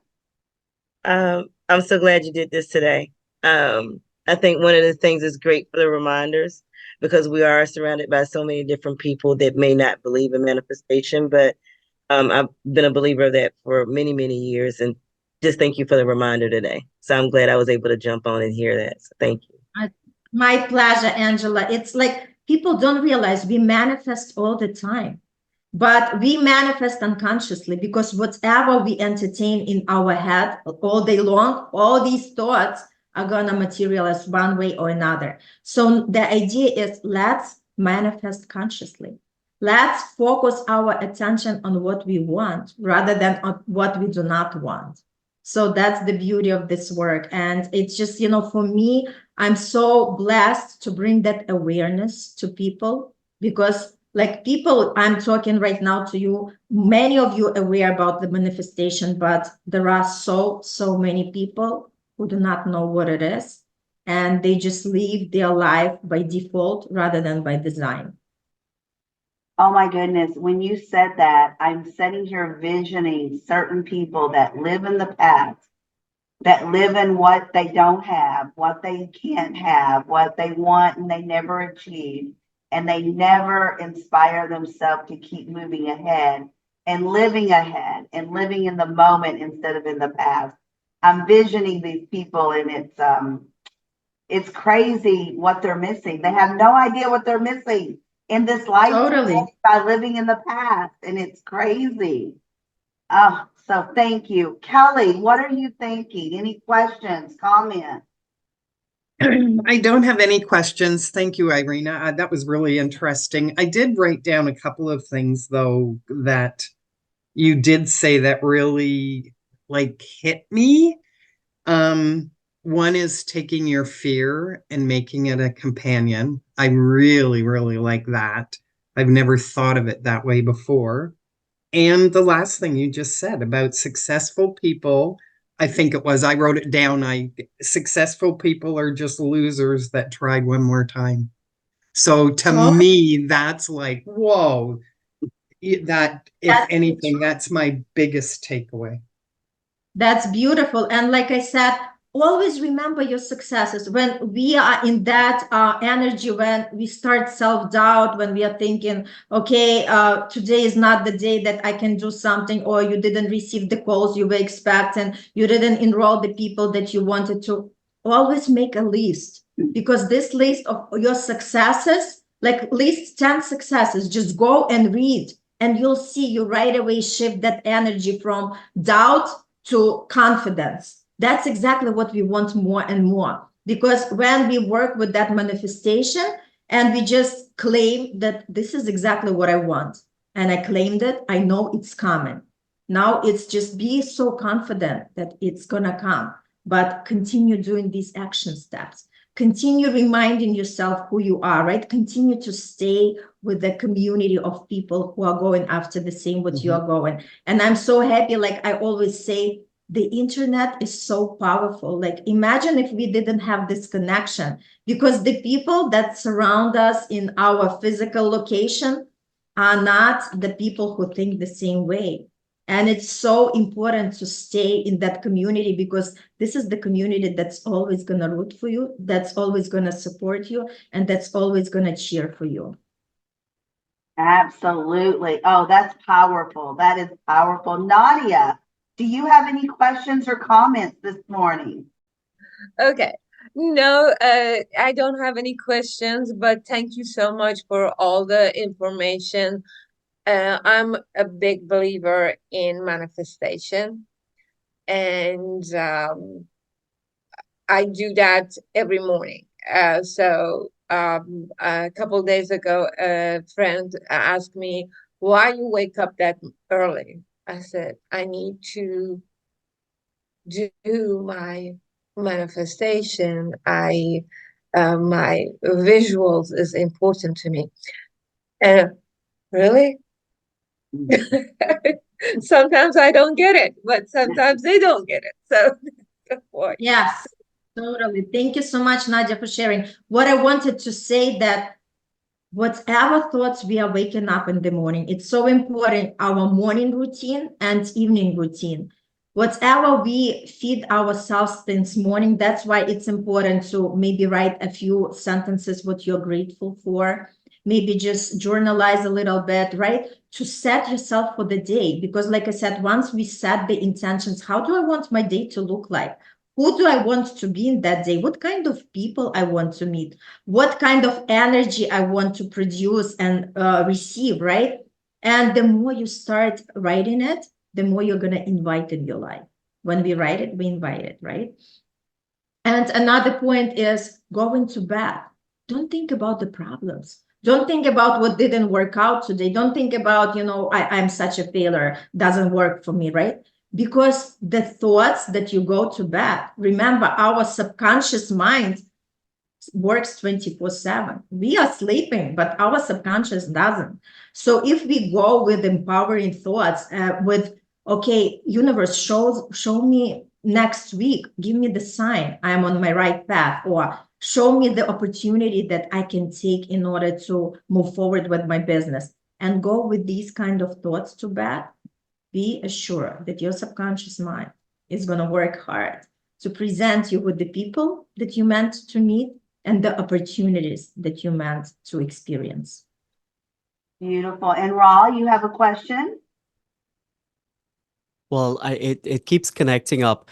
I'm so glad you did this today. I think one of the things is great for the reminders because we are surrounded by so many different people that may not believe in manifestation, but I've been a believer of that for many, many years. And just thank you for the reminder today. So I'm glad I was able to jump on and hear that. So thank you. My pleasure, Angela. It's like people don't realize we manifest all the time, but we manifest unconsciously because whatever we entertain in our head all day long, all these thoughts are going to materialize one way or another. So the idea is let's manifest consciously. Let's focus our attention on what we want rather than on what we do not want. So that's the beauty of this work. And it's just, for me, I'm so blessed to bring that awareness to people because like people, I'm talking right now to you, many of you aware about the manifestation, but there are so many people who do not know what it is. And they just live their life by default rather than by design. Oh my goodness. When you said that, I'm sitting here visioning certain people that live in the past, that live in what they don't have, what they can't have, what they want and they never achieve. And they never inspire themselves to keep moving ahead and living in the moment instead of in the past. I'm visioning these people and it's crazy what they're missing. They have no idea what they're missing in this life Totally. by living in the past. And it's crazy. Oh, so thank you. Kelly, what are you thinking? Any questions, comments? I don't have any questions. Thank you, Irina. That was really interesting. I did write down a couple of things, though, that you did say that really hit me. One is taking your fear and making it a companion. I really, really like that. I've never thought of it that way before. And the last thing you just said about successful people, I think it was, I wrote it down. Successful people are just losers that tried one more time. So to me, that's like, whoa, that if anything, that's my biggest takeaway. That's beautiful. And like I said, always remember your successes. When we are in that energy, when we start self-doubt, when we are thinking, okay, today is not the day that I can do something, or you didn't receive the calls you were expecting, you didn't enroll the people that you wanted to, always make a list. Because this list of your successes, like list 10 successes, just go and read. And you'll see you right away shift that energy from doubt to confidence. That's exactly what we want more and more. Because when we work with that manifestation and we just claim that this is exactly what I want, and I claimed it, I know it's coming. Now it's just be so confident that it's gonna come, but continue doing these action steps. Continue reminding yourself who you are, right? Continue to stay with the community of people who are going after the same what you are going. And I'm so happy, like I always say, the internet is so powerful. Like imagine if we didn't have this connection, because the people that surround us in our physical location are not the people who think the same way. And it's so important to stay in that community, because this is the community that's always going to root for you, that's always going to support you, and that's always going to cheer for you. Absolutely. Oh, that's powerful. That is powerful. Nadia, do you have any questions or comments this morning? Okay. No, I don't have any questions, but thank you so much for all the information. I'm a big believer in manifestation, and I do that every morning. So a couple of days ago, a friend asked me, why you wake up that early? I said, I need to do my manifestation. My visuals is important to me. And really? Sometimes I don't get it, but sometimes they don't get it. So good point. Yes, totally. Thank you so much, Nadia, for sharing. What I wanted to say that whatever thoughts we are waking up in the morning, it's so important, our morning routine and evening routine. Whatever we feed ourselves this morning, that's why it's important to maybe write a few sentences what you're grateful for, maybe just journalize a little bit, right? To set yourself for the day. Because like I said, once we set the intentions, how do I want my day to look like? Who do I want to be in that day? What kind of people I want to meet? What kind of energy I want to produce and receive, right? And the more you start writing it, the more you're going to invite in your life. When we write it, we invite it, right? And another point is going to bed. Don't think about the problems. Don't think about what didn't work out today. Don't think about, I'm such a failure, doesn't work for me, right? Because the thoughts that you go to bed, remember, our subconscious mind works 24/7. We are sleeping, but our subconscious doesn't. So if we go with empowering thoughts, with, okay, universe, show me next week, give me the sign I'm on my right path, or show me the opportunity that I can take in order to move forward with my business, and go with these kind of thoughts to bed, be assured that your subconscious mind is going to work hard to present you with the people that you meant to meet and the opportunities that you meant to experience. Beautiful. And Ra, you have a question? Well, it keeps connecting up.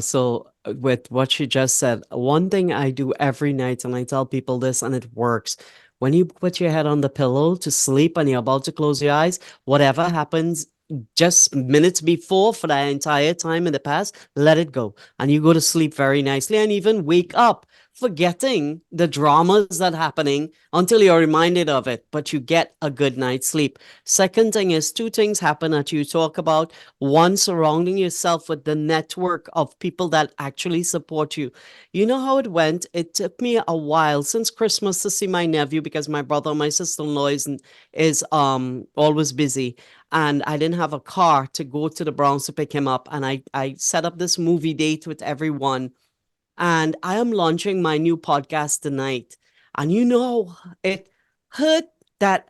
So with what she just said, one thing I do every night, and I tell people this, and it works. When you put your head on the pillow to sleep and you're about to close your eyes, whatever happens just minutes before for that entire time in the past, let it go. And you go to sleep very nicely and even wake up forgetting the dramas that happening until you're reminded of it, but you get a good night's sleep. Second thing is, two things happen that you talk about. One, surrounding yourself with the network of people that actually support you. You know how it went? It took me a while since Christmas to see my nephew because my brother, my sister-in-law is always busy. And I didn't have a car to go to the Bronx to pick him up. And I set up this movie date with everyone. And I am launching my new podcast tonight. And it hurt that,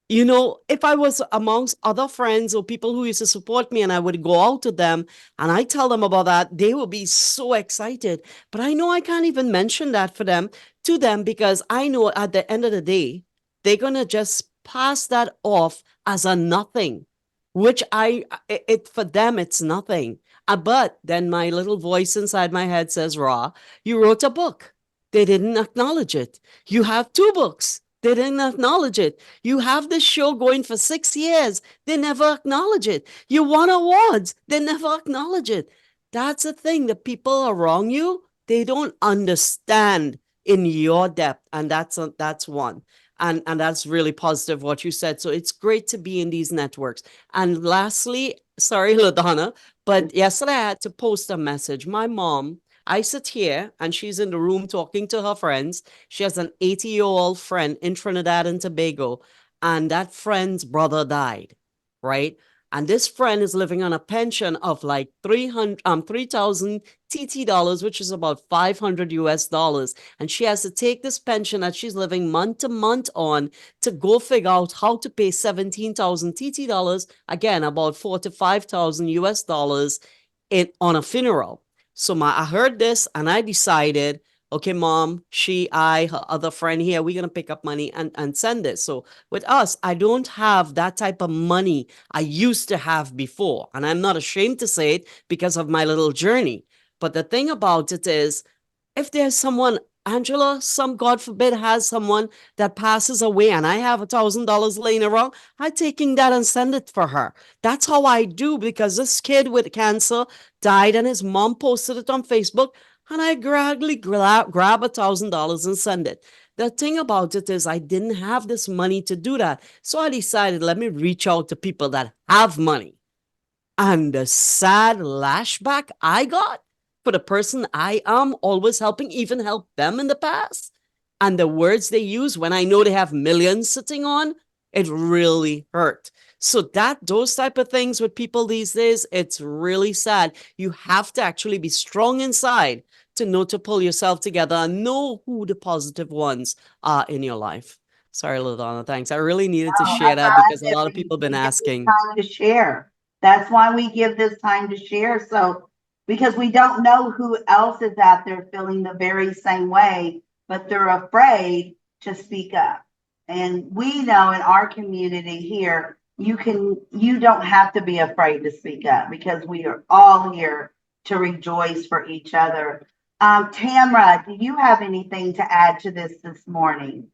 if I was amongst other friends or people who used to support me and I would go out to them and I tell them about that, they will be so excited. But I know I can't even mention that to them because I know at the end of the day, they're going to just pass that off as a nothing, which for them, it's nothing. But then my little voice inside my head says, Ra, you wrote a book. They didn't acknowledge it. You have 2 books. They didn't acknowledge it. You have this show going for 6 years. They never acknowledge it. You won awards. They never acknowledge it. That's the thing. The people around you, they don't understand in your depth. And that's one. And that's really positive what you said. So it's great to be in these networks. And lastly, sorry, LaDonna, but yesterday I had to post a message. My mom, I sit here and she's in the room talking to her friends. She has an 80-year-old friend in Trinidad and Tobago, and that friend's brother died, right? And this friend is living on a pension of like 3,000 TT dollars, which is about 500 US dollars. And she has to take this pension that she's living month to month on to go figure out how to pay 17,000 TT dollars, again, about 4,000 to 5,000 US dollars on a funeral. So I heard this and I decided, okay, mom, her other friend here, we're going to pick up money and send this. So with us, I don't have that type of money I used to have before. And I'm not ashamed to say it because of my little journey. But the thing about it is, if there's someone, Angela, God forbid, has someone that passes away and I have $1,000 laying around, I'm taking that and send it for her. That's how I do, because this kid with cancer died and his mom posted it on Facebook and I gradually grab $1,000 and send it. The thing about it is I didn't have this money to do that. So I decided, let me reach out to people that have money. And the sad lashback I got for the person I am always helping, even help them in the past, and the words they use when I know they have millions sitting on, it really hurt. So those type of things with people these days, it's really sad. You have to actually be strong inside to know to pull yourself together and know who the positive ones are in your life. Sorry, LaDonna, thanks. I really needed to share that because a lot of people have been asking. Time to share. That's why we give this time to share. So, because we don't know who else is out there feeling the very same way, but they're afraid to speak up. And we know in our community here, you don't have to be afraid to speak up because we are all here to rejoice for each other. Tamra, do you have anything to add to this morning?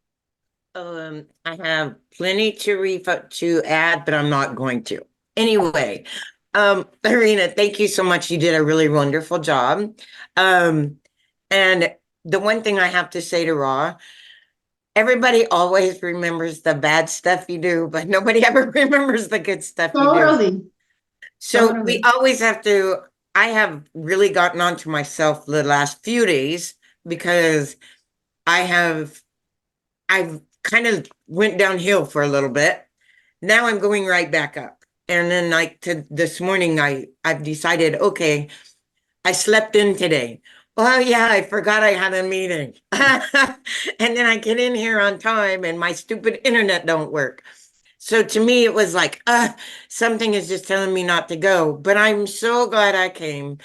I have plenty to add, but I'm not going to. Anyway, Irina, thank you so much. You did a really wonderful job. And the one thing I have to say to Raw, everybody always remembers the bad stuff you do, but nobody ever remembers the good stuff you do. Totally. So Totally. we always have to, I have really gotten onto myself the last few days because I've kind of went downhill for a little bit. Now I'm going right back up. And then this morning, I've decided, okay, I slept in today. Oh yeah, I forgot I had a meeting. And then I get in here on time and my stupid internet don't work. So to me, it was like, something is just telling me not to go, but I'm so glad I came.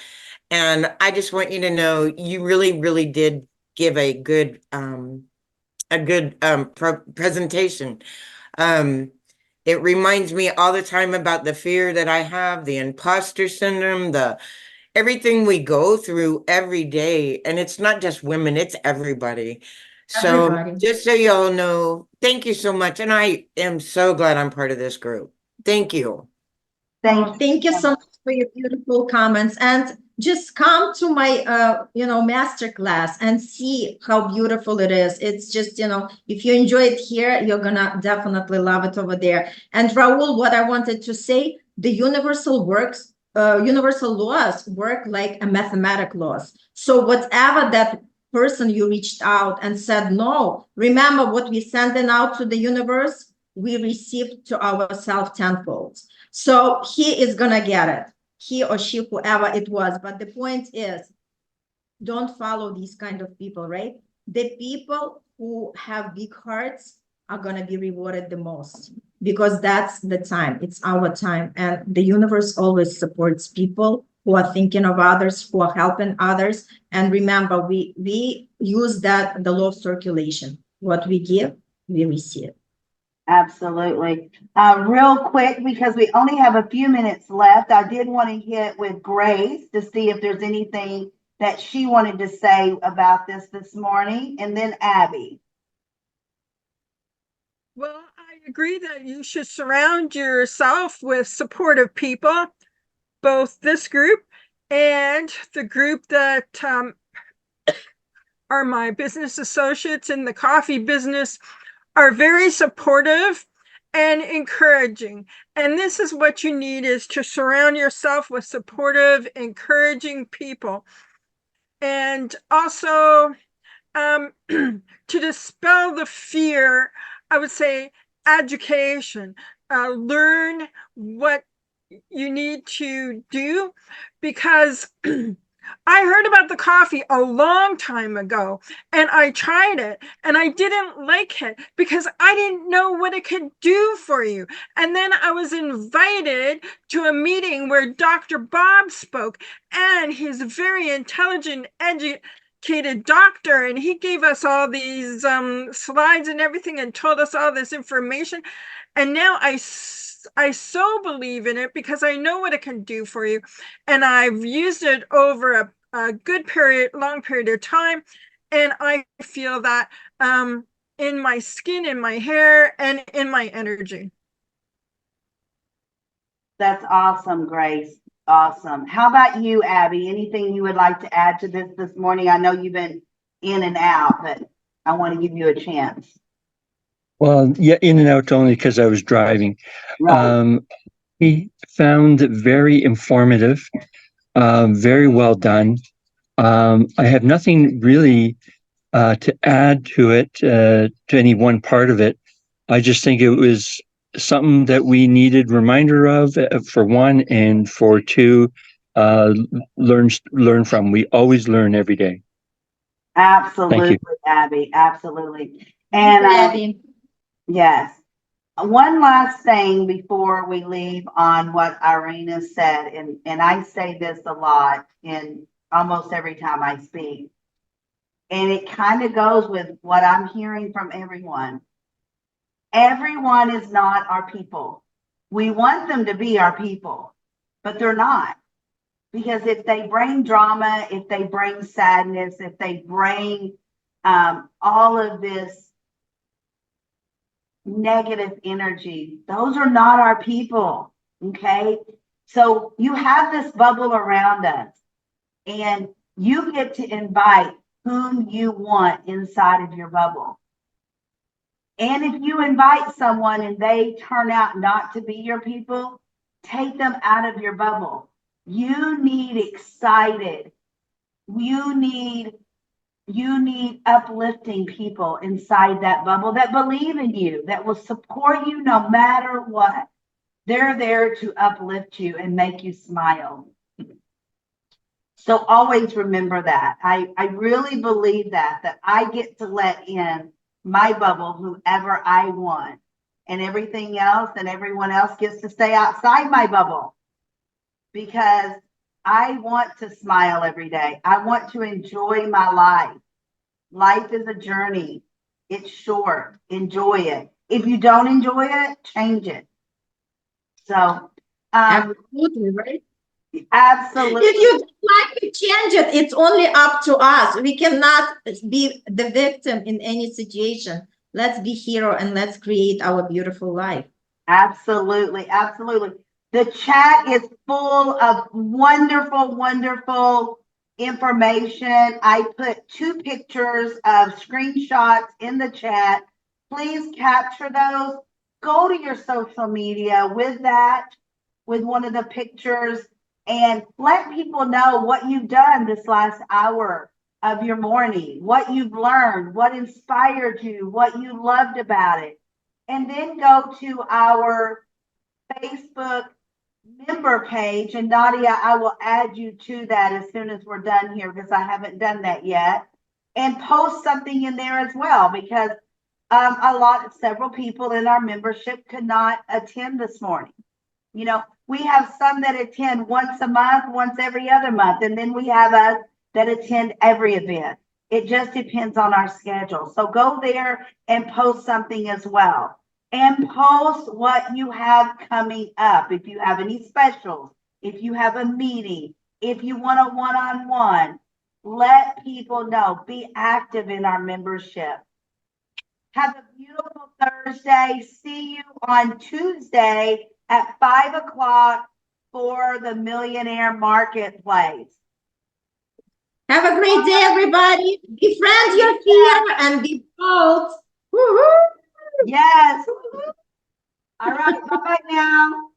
And I just want you to know, you really, really did give a good presentation. It reminds me all the time about the fear that I have, the imposter syndrome, everything we go through every day. And it's not just women, it's everybody. So Everybody. just so you all know, thank you so much. And I am so glad I'm part of this group. Thank you. Thank you so much for your beautiful comments, and just come to my master class and see how beautiful it is. It's just, if you enjoy it here, you're gonna definitely love it over there. And Raul, what I wanted to say, the universal laws work like a mathematic laws. So whatever that person you reached out and said no, remember what we sending out to the universe, we received to ourselves tenfold. So he is gonna get it, he or she, whoever it was. But the point is, don't follow these kind of people, right? The people who have big hearts are gonna be rewarded the most, because that's the time, it's our time. And the universe always supports people who are thinking of others, who are helping others. And remember, we use the law of circulation. What we give, we receive. Absolutely. Real quick, because we only have a few minutes left, I did want to hit with Grace to see if there's anything that she wanted to say about this morning, and then Abby. Well, I agree that you should surround yourself with supportive people, both this group and the group that are my business associates in the coffee business, are very supportive and encouraging. And this is what you need, is to surround yourself with supportive, encouraging people. And also to dispel the fear, I would say education. Learn what you need to do, because I heard about the coffee a long time ago and I tried it and I didn't like it because I didn't know what it could do for you. And then I was invited to a meeting where Dr. Bob spoke, and he's a very intelligent, educated doctor, and he gave us all these slides and everything and told us all this information. And now I so believe in it because I know what it can do for you. And I've used it over a good long period of time. And I feel that in my skin, in my hair, and in my energy. That's awesome, Grace. Awesome. How about you, Abby? Anything you would like to add to this morning? I know you've been in and out, but I want to give you a chance. Well, yeah, in and out only because I was driving. Right. He found it very informative, very well done. I have nothing really to add to it, to any one part of it. I just think it was something that we needed reminder of, for one, and for two, learn from. We always learn every day. Absolutely, Abby. Absolutely. And Abby. yes. One last thing before we leave on what Irina said, and I say this a lot in almost every time I speak, and it kind of goes with what I'm hearing from everyone. Everyone is not our people. We want them to be our people, but they're not. Because if they bring drama, if they bring sadness, if they bring all of this negative energy, those are not our people. Okay. So you have this bubble around us, and you get to invite whom you want inside of your bubble. And if you invite someone and they turn out not to be your people, take them out of your bubble. You need excited. You need uplifting people inside that bubble that believe in you, that will support you no matter what. They're there to uplift you and make you smile. So always remember that. I really believe that I get to let in my bubble whoever I want, and everything else and everyone else gets to stay outside my bubble, because I want to smile every day. I want to enjoy my life. Life is a journey. It's short. Enjoy it. If you don't enjoy it, change it. So, Absolutely, right? absolutely. If you don't like to change it, it's only up to us. We cannot be the victim in any situation. Let's be hero and let's create our beautiful life. Absolutely. Absolutely. The chat is full of wonderful, wonderful information. I put 2 pictures of screenshots in the chat. Please capture those. Go to your social media with that, with one of the pictures, and let people know what you've done this last hour of your morning, what you've learned, what inspired you, what you loved about it. And then go to our Facebook member page, and Nadia, I will add you to that as soon as we're done here, because I haven't done that yet, and post something in there as well, because several people in our membership could not attend this morning. You know, we have some that attend once a month, once every other month, and then we have us that attend every event. It just depends on our schedule. So go there and post something as well. And post what you have coming up. If you have any specials, if you have a meeting, if you want a one-on-one, let people know. Be active in our membership. Have a beautiful Thursday. See you on Tuesday at 5 o'clock for the Millionaire Marketplace. Have a great day, everybody. Befriend your fear and be bold. Woo-hoo! Yes. All right. Bye-bye now.